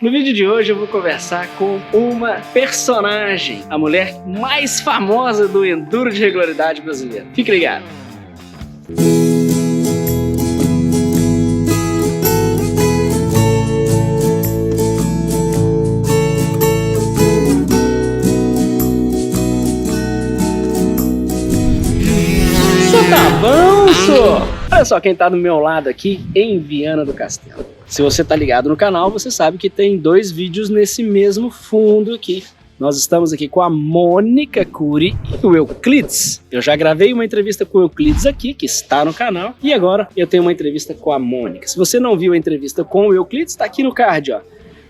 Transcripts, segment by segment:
No vídeo de hoje eu vou conversar com uma personagem, a mulher mais famosa do enduro de regularidade brasileiro. Fique ligado! Tá bom, senhor? Olha só quem tá do meu lado aqui em Viana do Castelo. Se você tá ligado no canal, você sabe que tem dois vídeos nesse mesmo fundo aqui. Nós estamos aqui com a Mônica Cury e o Euclides. Eu já gravei uma entrevista com o Euclides aqui, que está no canal. E agora eu tenho uma entrevista com a Mônica. Se você não viu a entrevista com o Euclides, tá aqui no card, ó.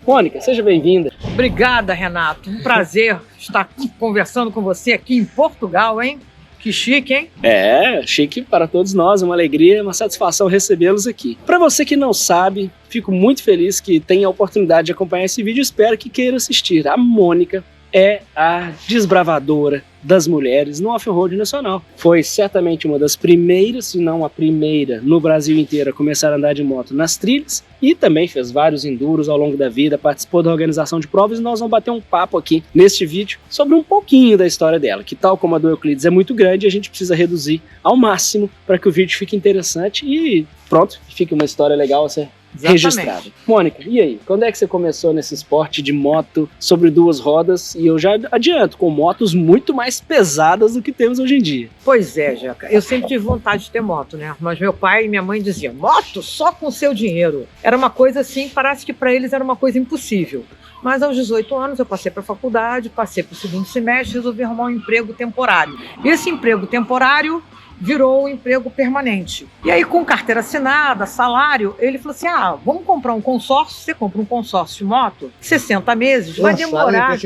Mônica, seja bem-vinda. Obrigada, Renato. Um prazer estar conversando com você aqui em Portugal, hein? Que chique, hein? É, chique para todos nós, uma alegria, uma satisfação recebê-los aqui. Para você que não sabe, fico muito feliz que tenha a oportunidade de acompanhar esse vídeo, espero que queira assistir. A Mônica é a desbravadora das mulheres no off-road nacional. Foi certamente uma das primeiras, se não a primeira, no Brasil inteiro a começar a andar de moto nas trilhas e também fez vários enduros ao longo da vida, participou da organização de provas e nós vamos bater um papo aqui neste vídeo sobre um pouquinho da história dela, que tal como a do Euclides é muito grande, a gente precisa reduzir ao máximo para que o vídeo fique interessante e pronto, fique uma história legal a ser registrada. Mônica, e aí? Quando é que você começou nesse esporte de moto sobre duas rodas? E eu já adianto, com motos muito mais pesadas do que temos hoje em dia. Pois é, Jeca. Eu sempre tive vontade de ter moto, né? Mas meu pai e minha mãe diziam, moto só com seu dinheiro. Era uma coisa assim, parece que para eles era uma coisa impossível. Mas aos 18 anos eu passei para a faculdade, passei para o segundo semestre e resolvi arrumar um emprego temporário. E esse emprego temporário virou um emprego permanente. E aí, com carteira assinada, salário, ele falou assim, vamos comprar um consórcio, você compra um consórcio de moto, 60 meses, vai demorar...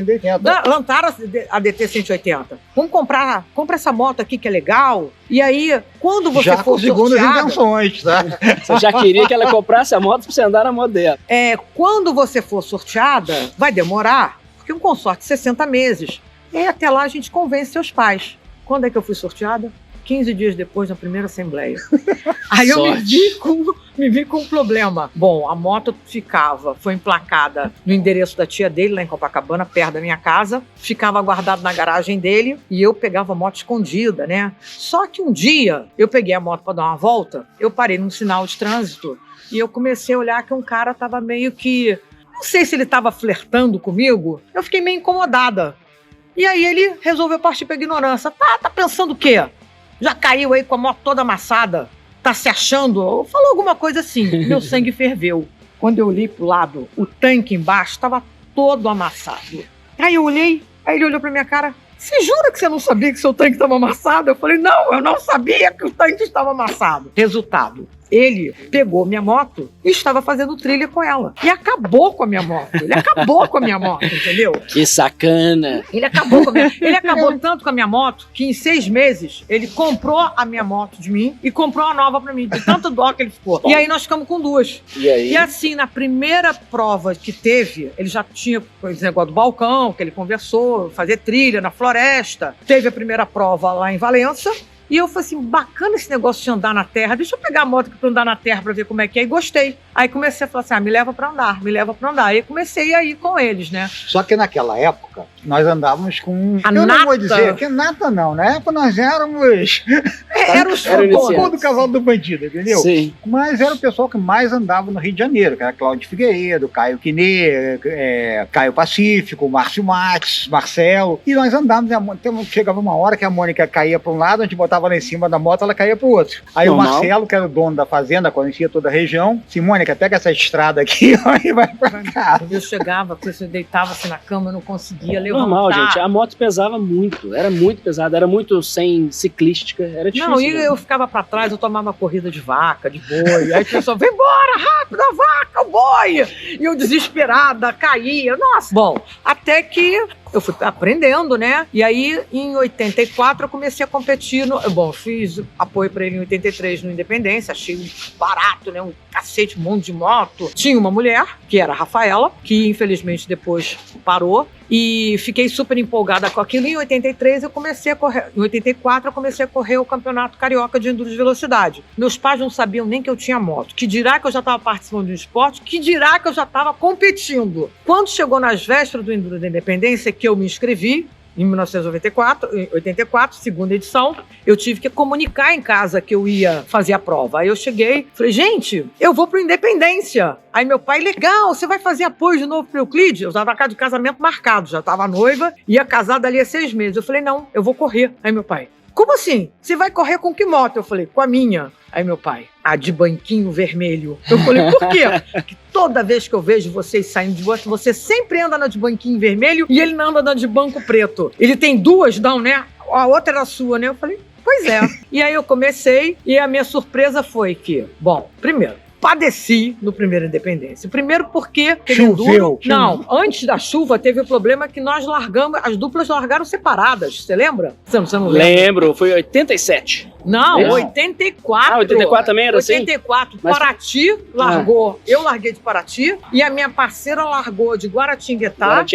Lançaram a DT 180. Compra essa moto aqui que é legal, e aí, quando você já for sorteada... Já com segundas intenções, tá? Você já queria que ela comprasse a moto para você andar na moto dela. Quando você for sorteada, vai demorar, porque um consórcio de 60 meses, e aí, até lá a gente convence seus pais. Quando é que eu fui sorteada? 15 dias depois, na primeira assembleia. Aí eu me vi com um problema. Bom, a moto foi emplacada no endereço da tia dele, lá em Copacabana, perto da minha casa. Ficava guardado na garagem dele e eu pegava a moto escondida, né? Só que um dia, eu peguei a moto para dar uma volta, eu parei num sinal de trânsito e eu comecei a olhar que um cara tava meio que... Não sei se ele tava flertando comigo. Eu fiquei meio incomodada. E aí ele resolveu partir pra ignorância. Tá pensando o quê? Já caiu aí com a moto toda amassada? Tá se achando? Falou alguma coisa assim. Meu sangue ferveu. Quando eu olhei pro lado, o tanque embaixo estava todo amassado. Aí eu olhei, aí ele olhou pra minha cara. Você jura que você não sabia que seu tanque estava amassado? Eu falei, não, eu não sabia que o tanque estava amassado. Resultado. Ele pegou minha moto e estava fazendo trilha com ela. E acabou com a minha moto. Ele acabou com a minha moto, entendeu? Que sacana! Ele acabou tanto com a minha moto que em 6 meses ele comprou a minha moto de mim e comprou uma nova pra mim. De tanto dó que ele ficou. E aí nós ficamos com 2. E aí? E assim, na primeira prova que teve, ele já tinha esse negócio do balcão, que ele conversou, fazer trilha na floresta. Teve a primeira prova lá em Valença. E eu falei assim, bacana esse negócio de andar na terra, deixa eu pegar a moto aqui pra andar na terra pra ver como é que é, e gostei. Aí comecei a falar assim, me leva pra andar, me leva pra andar. Aí comecei a ir com eles, né? Só que naquela época, nós andávamos com... Não vou dizer que nata não, na época nós éramos... Era os fodões do cavalo do bandido, entendeu? Sim. Mas era o pessoal que mais andava no Rio de Janeiro, que era Cláudio Figueiredo, Caio Quinê, Caio Pacífico, Márcio Max, Marcelo. E nós andávamos, chegava uma hora que a Mônica caía pra um lado, a gente botava lá em cima da moto, ela caía pro outro. Aí normal. O Marcelo, que era o dono da fazenda, conhecia toda a região, disse, Mônica, pega essa estrada aqui e vai pra casa. Eu chegava, eu deitava assim na cama, eu não conseguia levantar. Normal, gente, a moto pesava muito, era muito pesada, era muito sem ciclística, era difícil. Não, e eu ficava pra trás, eu tomava corrida de vaca, de boi, aí o pessoal, vem embora, rápido, a vaca, o boi! E eu desesperada, caía, nossa. Bom, até que eu fui aprendendo, né? E aí, em 84, eu comecei a competir fiz apoio pra ele em 83 no Independência, achei barato, né? Um cacete, um monte de moto. Tinha uma mulher, que era a Rafaela, que infelizmente depois parou. E fiquei super empolgada com aquilo. Em 83 eu comecei a correr. Em 84 eu comecei a correr o Campeonato Carioca de Enduro de Velocidade. Meus pais não sabiam nem que eu tinha moto. Que dirá que eu já estava participando de um esporte, que dirá que eu já estava competindo. Quando chegou nas vésperas do Enduro da Independência, que eu me inscrevi, em 1984, segunda edição, eu tive que comunicar em casa que eu ia fazer a prova. Aí eu cheguei, falei, gente, eu vou pro Independência. Aí meu pai, legal, você vai fazer apoio de novo pro Euclides? Eu estava de casamento marcado, já estava noiva, ia casar dali a 6 meses. Eu falei, não, eu vou correr. Aí meu pai, como assim? Você vai correr com que moto? Eu falei, com a minha. Aí meu pai, a de banquinho vermelho. Eu falei, por quê? Porque toda vez que eu vejo vocês saindo de moto, você sempre anda na de banquinho vermelho e ele não anda na de banco preto. Ele tem 2, não, né? A outra era sua, né? Eu falei, pois é. E aí eu comecei e a minha surpresa foi que, bom, primeiro, padeci no primeiro Independência. Primeiro porque... Choveu. Não, antes da chuva teve o problema que nós largamos, as duplas largaram separadas. Você lembra? Você não lembra? Lembro, foi 87. Não, É. 84. 84 também era 84. Mas... Paraty largou. Eu larguei de Paraty e a minha parceira largou de Guaratinguetá.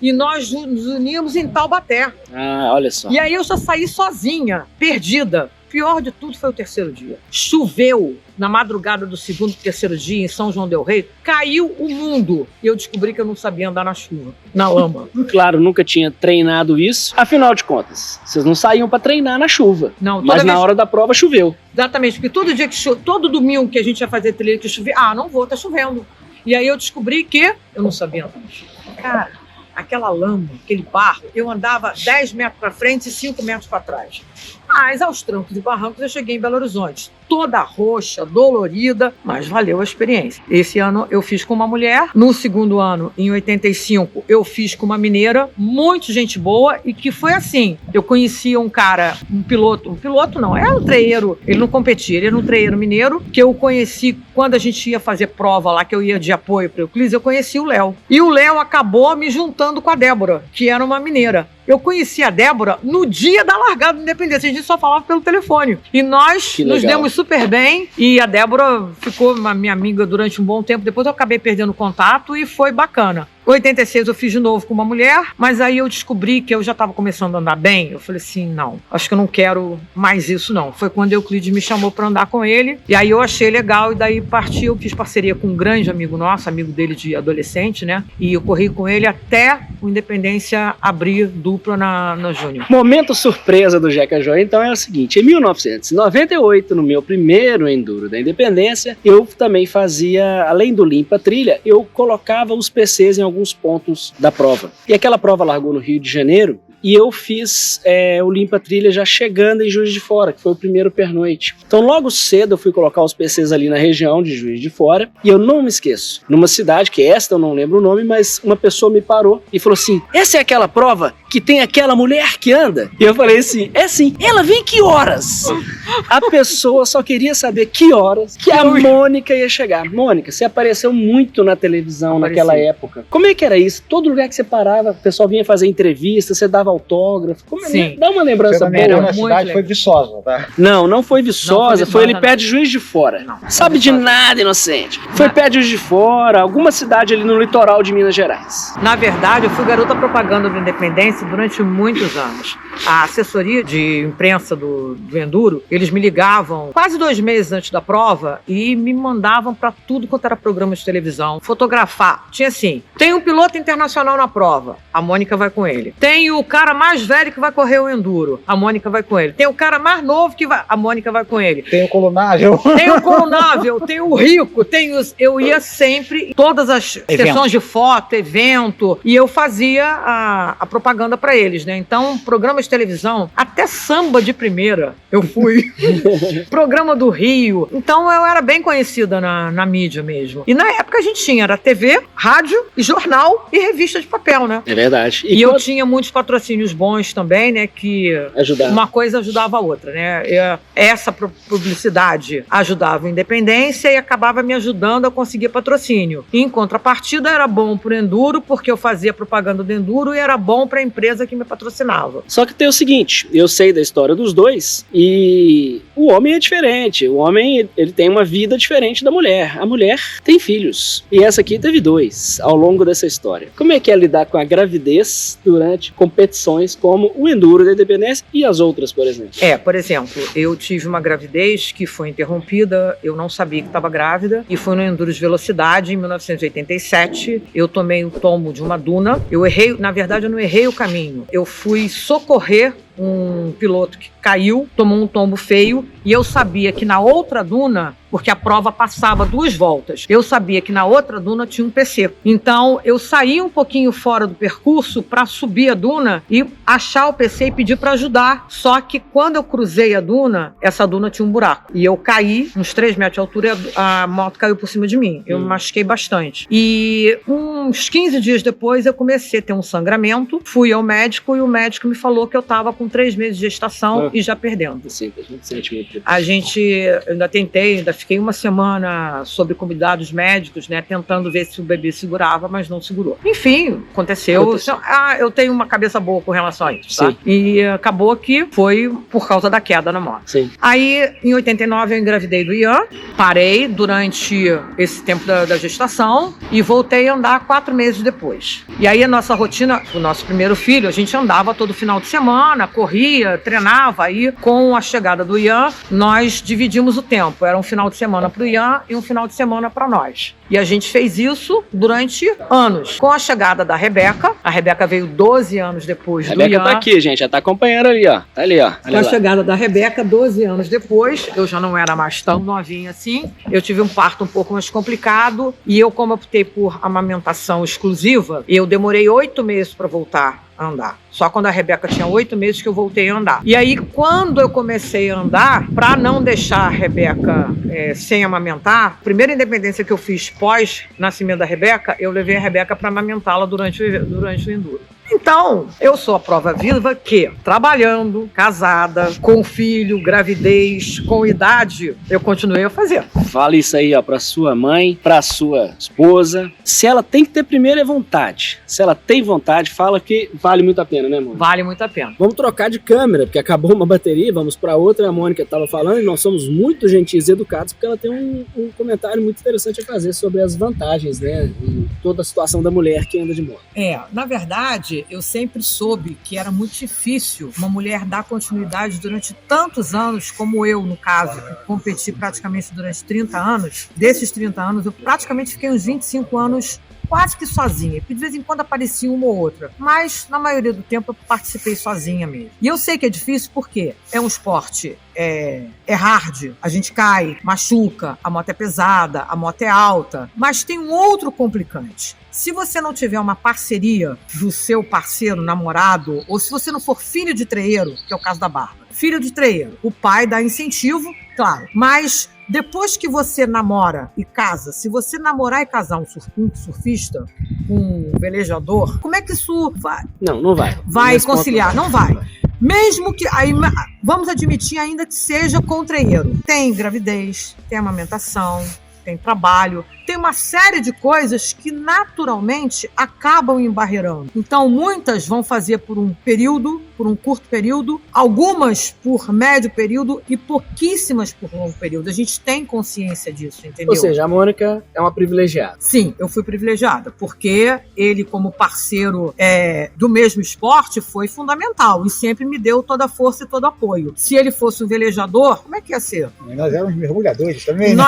E nós nos unimos em Taubaté. Ah, olha só. E aí eu já saí sozinha, perdida. Pior de tudo foi o terceiro dia. Choveu na madrugada do segundo e terceiro dia em São João del Rei. Caiu o mundo. E eu descobri que eu não sabia andar na chuva, na lama. Claro, nunca tinha treinado isso. Afinal de contas, vocês não saíam pra treinar na chuva. Não, mas na hora da prova choveu. Exatamente, porque todo dia todo domingo que a gente ia fazer trilha que chovia, não vou, tá chovendo. E aí eu descobri que eu não sabia andar na chuva. Cara, aquela lama, aquele barro, eu andava 10 metros para frente e 5 metros para trás. Mas aos trancos e barrancos eu cheguei em Belo Horizonte, toda roxa, dolorida, mas valeu a experiência. Esse ano eu fiz com uma mulher, no segundo ano, em 85, eu fiz com uma mineira, muito gente boa, e que foi assim, eu conhecia um cara, um piloto não, era um treieiro, ele não competia, ele era um treieiro mineiro, que eu conheci quando a gente ia fazer prova lá, que eu ia de apoio para o Euclides, eu conheci o Léo. E o Léo acabou me juntando com a Débora, que era uma mineira. Eu conheci a Débora no dia da largada do Independência, a gente só falava pelo telefone. E nós nos demos super bem, e a Débora ficou minha amiga durante um bom tempo, depois eu acabei perdendo contato e foi bacana. Em 86 eu fiz de novo com uma mulher, mas aí eu descobri que eu já estava começando a andar bem. Eu falei assim, não, acho que eu não quero mais isso não. Foi quando o Euclides me chamou para andar com ele, e aí eu achei legal, e daí parti, eu fiz parceria com um grande amigo nosso, amigo dele de adolescente, né? E eu corri com ele até o Independência abrir dupla na Júnior. Momento surpresa do Jeca Joia, então, é o seguinte, em 1998, no meu primeiro Enduro da Independência, eu também fazia, além do limpa trilha, eu colocava os PCs em alguns pontos da prova. E aquela prova largou no Rio de Janeiro, e eu fiz o Limpa Trilha já chegando em Juiz de Fora, que foi o primeiro pernoite. Então logo cedo eu fui colocar os PCs ali na região de Juiz de Fora, e eu não me esqueço, numa cidade, que esta eu não lembro o nome, mas uma pessoa me parou e falou assim, essa é aquela prova que tem aquela mulher que anda? E eu falei assim, é sim, ela vem que horas? A pessoa só queria saber que horas que a Mônica ia chegar. Mônica, você apareceu muito na televisão naquela época. Como é que era isso? Todo lugar que você parava, o pessoal vinha fazer entrevista, você dava autógrafo. Sim. Dá uma lembrança boa. A cidade foi Viçosa, tá? Não foi Viçosa, foi ali perto de Juiz de Fora. Não, sabe de nada, inocente. Foi perto de Juiz de Fora, alguma cidade ali no litoral de Minas Gerais. Na verdade, eu fui garota propaganda do Independência durante muitos anos. A assessoria de imprensa do Enduro, eles me ligavam quase 2 meses antes da prova e me mandavam para tudo quanto era programa de televisão, fotografar. Tinha assim, tem um piloto internacional na prova, a Mônica vai com ele. Tem o cara mais velho que vai correr o Enduro, a Mônica vai com ele. Tem o cara mais novo que vai, a Mônica vai com ele. Tem o colunável. Tem o colunável, tem o rico, tem os... Eu ia sempre, todas as sessões de foto, evento, e eu fazia a propaganda para eles, né? Então, programa de televisão, até samba de primeira eu fui. Programa do Rio. Então, eu era bem conhecida na mídia mesmo. E na época a gente tinha, era TV, rádio, jornal e revista de papel, né? É verdade. E eu tinha muitos patrocínios patrocínios bons também, né? Que uma coisa ajudava a outra, né? Essa publicidade ajudava a Independência e acabava me ajudando a conseguir patrocínio. Em contrapartida, era bom pro Enduro, porque eu fazia propaganda do Enduro e era bom para a empresa que me patrocinava. Só que tem o seguinte, eu sei da história dos dois e o homem é diferente. O homem, ele tem uma vida diferente da mulher. A mulher tem filhos e essa aqui teve 2 ao longo dessa história. Como é que é lidar com a gravidez durante competições como o Enduro da Independência e as outras, por exemplo? Por exemplo, eu tive uma gravidez que foi interrompida, eu não sabia que estava grávida e foi no Enduro de Velocidade em 1987. Eu tomei o tombo de uma duna. Eu errei, na verdade eu não errei o caminho. Eu fui socorrer um piloto que caiu, tomou um tombo feio e eu sabia que na outra duna, porque a prova passava 2 voltas, eu sabia que na outra duna tinha um PC. Então eu saí um pouquinho fora do percurso para subir a duna e achar o PC e pedir para ajudar. Só que quando eu cruzei a duna, essa duna tinha um buraco e eu caí uns 3 metros de altura e a moto caiu por cima de mim. Eu me machuquei bastante. E uns 15 dias depois eu comecei a ter um sangramento, fui ao médico e o médico me falou que eu estava com 3 meses de gestação e já perdendo. Sim, a gente sente muito. Eu ainda tentei, ainda fiquei uma semana sob cuidados médicos, né, tentando ver se o bebê segurava, mas não segurou. Enfim, aconteceu. Eu tenho uma cabeça boa com relação a isso, tá? Sim. E acabou que foi por causa da queda na moto. Sim. Aí, em 89, eu engravidei do Ian, parei durante esse tempo da gestação e voltei a andar 4 meses depois. E aí a nossa rotina, o nosso primeiro filho, a gente andava todo final de semana, corria, treinava. Aí, com a chegada do Ian, nós dividimos o tempo. Era um final de semana para o Ian e um final de semana para nós. E a gente fez isso durante anos. Com a chegada da Rebeca, a Rebeca veio 12 anos depois do Ian. A Rebeca tá aqui, gente, já tá acompanhando ali, ó. Tá ali, ó. Com a chegada da Rebeca, 12 anos depois, eu já não era mais tão novinha assim. Eu tive um parto um pouco mais complicado e eu, como optei por amamentação exclusiva, eu demorei 8 meses para voltar a andar. Só quando a Rebeca tinha 8 meses que eu voltei a andar. E aí, quando eu comecei a andar, para não deixar a Rebeca sem amamentar, a primeira independência que eu fiz pós-nascimento da Rebeca, eu levei a Rebeca para amamentá-la durante o Enduro. Então, eu sou a prova viva que, trabalhando, casada, com filho, gravidez, com idade, eu continuei a fazer. Fala isso aí, ó, pra sua mãe, pra sua esposa. Se ela tem que ter primeiro é vontade. Se ela tem vontade, fala que vale muito a pena, né, Mônica? Vale muito a pena. Vamos trocar de câmera, porque acabou uma bateria, vamos pra outra. A Mônica estava falando e nós somos muito gentis e educados, porque ela tem um comentário muito interessante a fazer sobre as vantagens, né, em toda a situação da mulher que anda de moto. Na verdade, eu sempre soube que era muito difícil uma mulher dar continuidade durante tantos anos, como eu, no caso, que competi praticamente durante 30 anos. Desses 30 anos, eu praticamente fiquei uns 25 anos quase que sozinha, porque de vez em quando aparecia uma ou outra, mas na maioria do tempo eu participei sozinha mesmo. E eu sei que é difícil porque é um esporte, é hard, a gente cai, machuca, a moto é pesada, a moto é alta, mas tem um outro complicante. Se você não tiver uma parceria do seu parceiro, namorado, ou se você não for filho de treieiro, que é o caso da Bárbara, filho de treieiro, o pai dá incentivo, claro, mas depois que você namora e casa, se você namorar e casar um surfista, um velejador, como é que isso vai? Não vai. Vai conciliar, não vai. Mesmo que, aí, vamos admitir ainda que seja com treieiro. Tem gravidez, tem amamentação, tem trabalho, tem uma série de coisas que naturalmente acabam embarreirando. Então, muitas vão fazer por um período, por um curto período, algumas por médio período e pouquíssimas por longo período. A gente tem consciência disso, entendeu? Ou seja, a Mônica é uma privilegiada. Sim, eu fui privilegiada, porque ele, como parceiro do mesmo esporte, foi fundamental e sempre me deu toda a força e todo o apoio. Se ele fosse um velejador, como é que ia ser? Nós éramos mergulhadores também, né?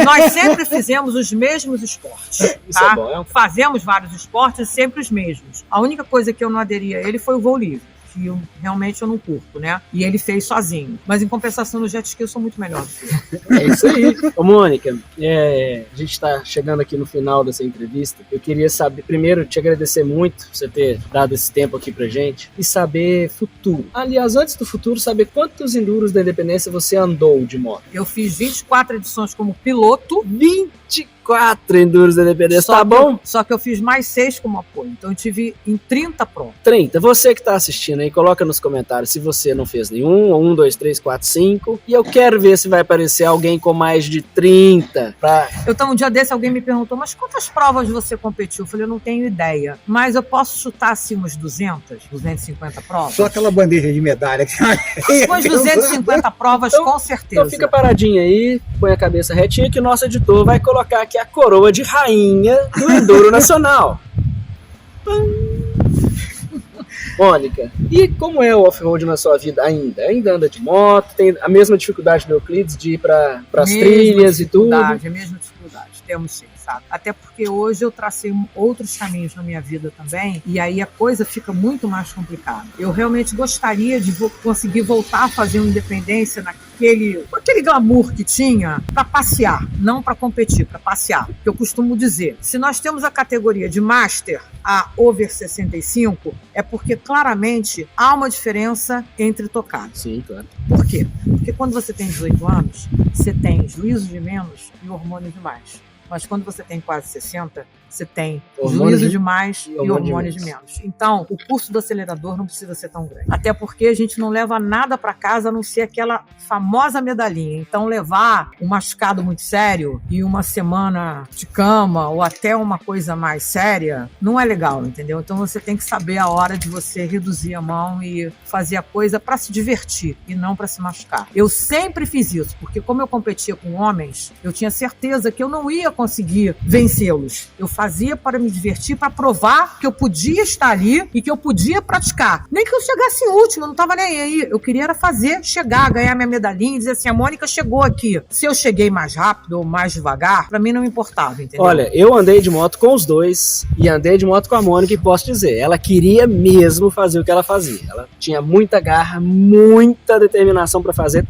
Nós sempre fizemos os mesmos esportes. Isso Tá? é bom. Fazemos vários esportes, sempre os mesmos. A única coisa que eu não aderi a ele foi o voo livre, que realmente eu não curto, né? E ele fez sozinho. Mas em compensação no jet ski eu sou muito melhor do que ele. É isso aí. Ô, Mônica, a gente está chegando aqui no final dessa entrevista. Eu queria saber, primeiro, te agradecer muito por você ter dado esse tempo aqui pra gente e saber futuro. Aliás, antes do futuro, saber quantos enduros da Independência você andou de moto. Eu fiz 24 edições como piloto. 24 4 enduros da independência, tá bom? Só que eu fiz mais 6 como apoio, então eu tive em 30 pronto. 30. Você que tá assistindo aí, coloca nos comentários se você não fez nenhum, ou 1, 2, 3, 4, 5. E eu quero ver se vai aparecer alguém com mais de 30. Então, um dia desse, alguém me perguntou, mas quantas provas você competiu? Eu falei, eu não tenho ideia. Mas eu posso chutar assim umas 200, 250 provas? Só aquela bandeja de medalha que umas 250 provas, com certeza. Então fica paradinho aí, põe a cabeça retinha que o nosso editor vai colocar aqui a coroa de rainha do Enduro Nacional. Mônica, e como é o off-road na sua vida ainda? Ainda anda de moto? Tem a mesma dificuldade do Euclides de ir para as trilhas e tudo? A mesma dificuldade, temos sim, sabe? Até porque hoje eu tracei outros caminhos na minha vida também, e aí a coisa fica muito mais complicada. Eu realmente gostaria de conseguir voltar a fazer uma independência aquele glamour que tinha para passear, não para competir, para passear. Que eu costumo dizer, se nós temos a categoria de Master a over 65, é porque claramente há uma diferença entre tocados. Sim, claro. Por quê? Porque quando você tem 18 anos, você tem juízo de menos e hormônio de mais. Mas quando você tem quase 60, você tem juízo de mais e hormônio de menos. Então, o custo do acelerador não precisa ser tão grande. Até porque a gente não leva nada para casa a não ser aquela famosa medalhinha. Então, levar um machucado muito sério e uma semana de cama ou até uma coisa mais séria não é legal, entendeu? Então, você tem que saber a hora de você reduzir a mão e fazer a coisa para se divertir e não para se machucar. Eu sempre fiz isso, porque como eu competia com homens, eu tinha certeza que eu não ia conseguir vencê-los. Eu fazia para me divertir, para provar que eu podia estar ali e que eu podia praticar. Nem que eu chegasse em último, eu não estava nem aí. Eu queria era fazer, chegar, ganhar minha medalhinha e dizer assim, a Mônica chegou aqui. Se eu cheguei mais rápido ou mais devagar, para mim não importava, entendeu? Olha, eu andei de moto com os dois e andei de moto com a Mônica e posso dizer, ela queria mesmo fazer o que ela fazia. Ela tinha muita garra, muita determinação para fazer,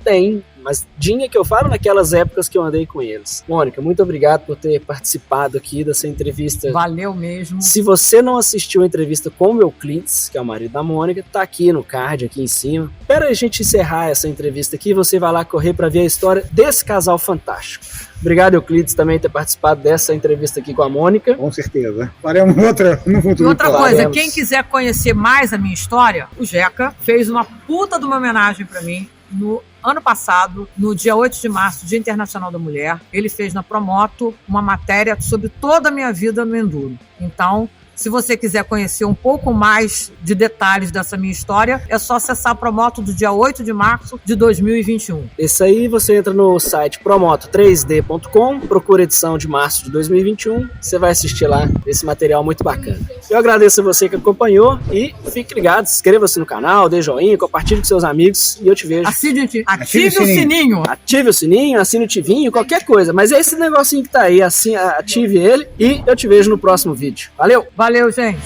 mas tinha que eu falo naquelas épocas que eu andei com eles. Mônica, muito obrigado por ter participado aqui dessa entrevista. Valeu mesmo. Se você não assistiu a entrevista com o Euclides, que é o marido da Mônica, tá aqui no card, aqui em cima. Para a gente encerrar essa entrevista aqui, você vai lá correr para ver a história desse casal fantástico. Obrigado, Euclides, também ter participado dessa entrevista aqui com a Mônica. Com certeza. Faremos outra no futuro. E outra coisa, quem quiser conhecer mais a minha história, o Jeca fez uma puta de uma homenagem para mim no ano passado, no dia 8 de março, Dia Internacional da Mulher. Ele fez na Promoto uma matéria sobre toda a minha vida no Enduro. Então, se você quiser conhecer um pouco mais de detalhes dessa minha história, é só acessar a Promoto do dia 8 de março de 2021. Isso aí, você entra no site promoto3d.com, procura a edição de março de 2021, você vai assistir lá esse material muito bacana. Eu agradeço a você que acompanhou e fique ligado, inscreva-se no canal, dê joinha, compartilhe com seus amigos e eu te vejo. Ative o sininho. Ative o sininho, assine o tivinho, qualquer coisa, mas é esse negocinho que tá aí, assim, ative ele e eu te vejo no próximo vídeo. Valeu! Valeu, gente!